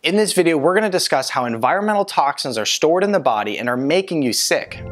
In this video, we're going to discuss how environmental toxins are stored in the body and are making you sick.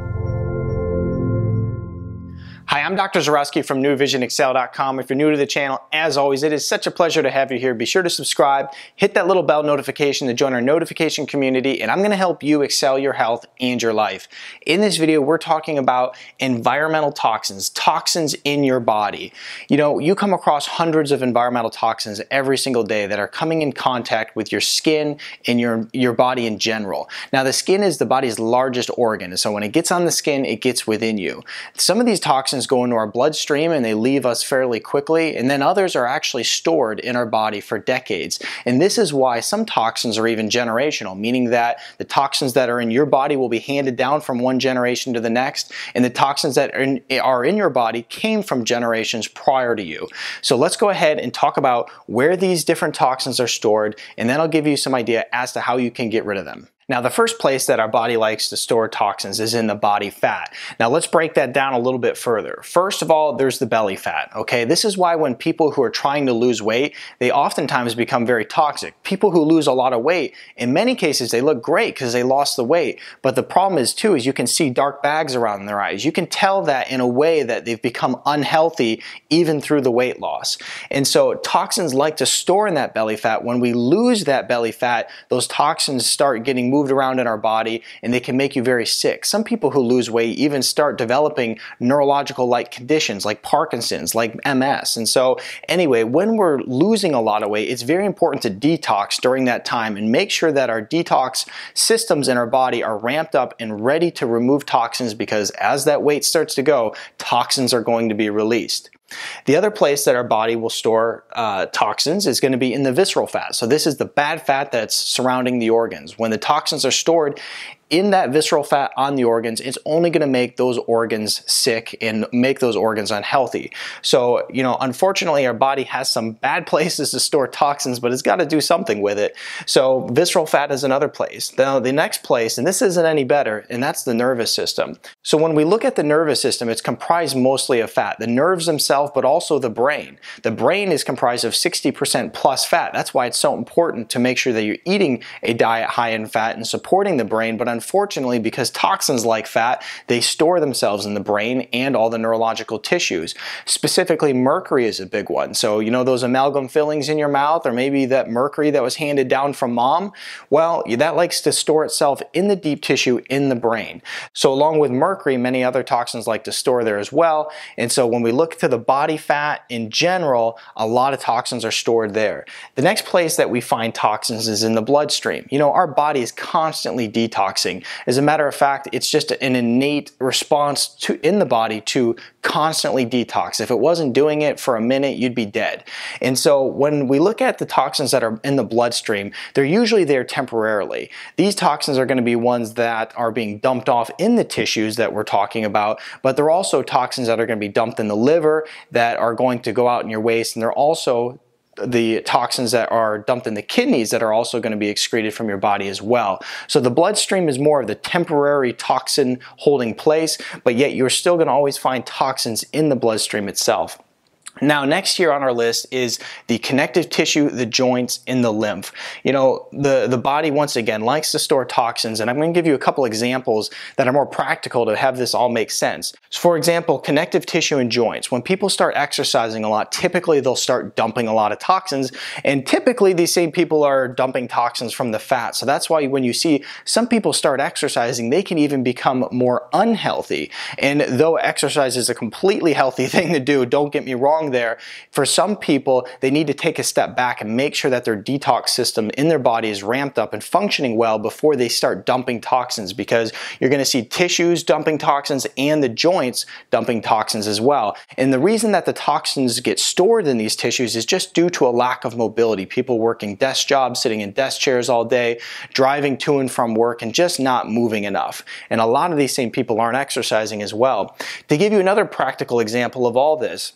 Hi, I'm Dr. Zarowski from NewVisionExcel.com. If you're new to the channel, as always, it is such a pleasure to have you here. Be sure to subscribe, hit that little bell notification to join our notification community, and I'm going to help you excel your health and your life. In this video, we're talking about environmental toxins, toxins in your body. You know, you come across hundreds of environmental toxins every single day that are coming in contact with your skin and your body in general. Now, the skin is the body's largest organ, so when it gets on the skin, it gets within you. Some of these toxins go into our bloodstream and they leave us fairly quickly, and then others are actually stored in our body for decades. And this is why some toxins are even generational, meaning that the toxins that are in your body will be handed down from one generation to the next, and the toxins that are in your body came from generations prior to you. So let's go ahead and talk about where these different toxins are stored, and then I'll give you some idea as to how you can get rid of them. Now, the first place that our body likes to store toxins is in the body fat. Now, let's break that down a little bit further. First of all, there's the belly fat, okay? This is why when people who are trying to lose weight, they oftentimes become very toxic. People who lose a lot of weight, in many cases, they look great because they lost the weight. But the problem is, too, is you can see dark bags around their eyes. You can tell that in a way that they've become unhealthy even through the weight loss. And so toxins like to store in that belly fat. When we lose that belly fat, those toxins start getting moved around in our body, and they can make you very sick. Some people who lose weight even start developing neurological like conditions like Parkinson's, like MS. And so anyway, when we're losing a lot of weight, it's very important to detox during that time and make sure that our detox systems in our body are ramped up and ready to remove toxins, because as that weight starts to go, toxins are going to be released. The other place that our body will store toxins is going to be in the visceral fat. So this is the bad fat that's surrounding the organs. When the toxins are stored in that visceral fat on the organs, it's only going to make those organs sick and make those organs unhealthy. So, you know, unfortunately, our body has some bad places to store toxins, but it's got to do something with it. So visceral fat is another place. Now, the next place, and this isn't any better, and that's the nervous system. So when we look at the nervous system, it's comprised mostly of fat. The nerves themselves, but also the brain. The brain is comprised of 60% plus fat. That's why it's so important to make sure that you're eating a diet high in fat and supporting the brain. But unfortunately, because toxins like fat, they store themselves in the brain and all the neurological tissues. Specifically, mercury is a big one. So, you know, those amalgam fillings in your mouth, or maybe that mercury that was handed down from mom, well, that likes to store itself in the deep tissue in the brain. So along with mercury, many other toxins like to store there as well. And so when we look to the body fat in general, a lot of toxins are stored there. The next place that we find toxins is in the bloodstream. You know, our body is constantly detoxing. As a matter of fact, it's just an innate response in the body to constantly detox. If it wasn't doing it for a minute, you'd be dead. And so when we look at the toxins that are in the bloodstream, they're usually there temporarily. These toxins are going to be ones that are being dumped off in the tissues that we're talking about, but they're also toxins that are going to be dumped in the liver that are going to go out in your waste, and they're also the toxins that are dumped in the kidneys that are also going to be excreted from your body as well. So the bloodstream is more of the temporary toxin holding place, but yet you're still going to always find toxins in the bloodstream itself. Now, next here on our list is the connective tissue, the joints, and the lymph. You know, the body, once again, likes to store toxins, and I'm going to give you a couple examples that are more practical to have this all make sense. So, for example, connective tissue and joints. When people start exercising a lot, typically they'll start dumping a lot of toxins, and typically these same people are dumping toxins from the fat. So that's why when you see some people start exercising, they can even become more unhealthy. And though exercise is a completely healthy thing to do, don't get me wrong there, for some people, they need to take a step back and make sure that their detox system in their body is ramped up and functioning well before they start dumping toxins, because you're going to see tissues dumping toxins and the joints dumping toxins as well. And the reason that the toxins get stored in these tissues is just due to a lack of mobility. People working desk jobs, sitting in desk chairs all day, driving to and from work, and just not moving enough. And a lot of these same people aren't exercising as well. To give you another practical example of all this,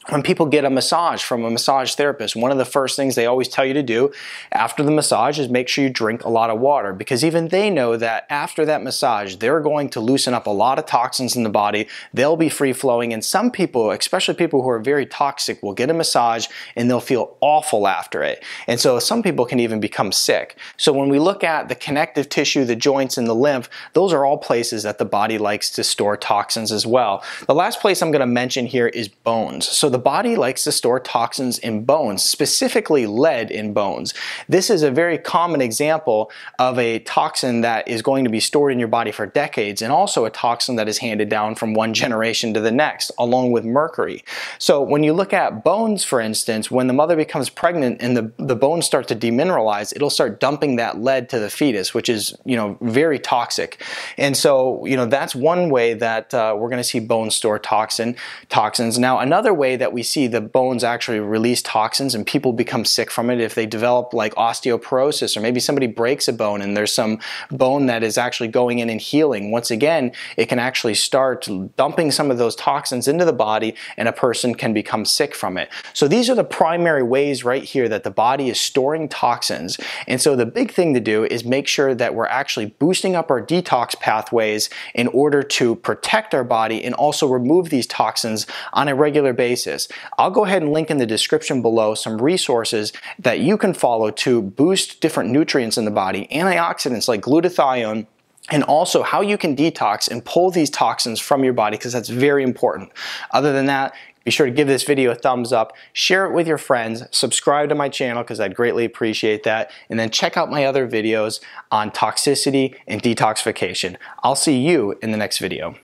when people get a massage from a massage therapist, one of the first things they always tell you to do after the massage is make sure you drink a lot of water, because even they know that after that massage, they're going to loosen up a lot of toxins in the body. They'll be free flowing, and some people, especially people who are very toxic, will get a massage and they'll feel awful after it. And so some people can even become sick. So when we look at the connective tissue, the joints, and the lymph, those are all places that the body likes to store toxins as well. The last place I'm going to mention here is bones. So the body likes to store toxins in bones, specifically lead in bones. This is a very common example of a toxin that is going to be stored in your body for decades, and also a toxin that is handed down from one generation to the next, along with mercury. So when you look at bones, for instance, when the mother becomes pregnant and the bones start to demineralize, it'll start dumping that lead to the fetus, which is, very toxic. And so, that's one way that we're going to see bones store toxins. Now, another way that we see the bones actually release toxins and people become sick from it, if they develop like osteoporosis, or maybe somebody breaks a bone and there's some bone that is actually going in and healing. Once again, it can actually start dumping some of those toxins into the body, and a person can become sick from it. So these are the primary ways right here that the body is storing toxins. And so the big thing to do is make sure that we're actually boosting up our detox pathways in order to protect our body and also remove these toxins on a regular basis. I'll go ahead and link in the description below some resources that you can follow to boost different nutrients in the body, antioxidants like glutathione, and also how you can detox and pull these toxins from your body, because that's very important. Other than that, be sure to give this video a thumbs up, share it with your friends, subscribe to my channel because I'd greatly appreciate that, and then check out my other videos on toxicity and detoxification. I'll see you in the next video.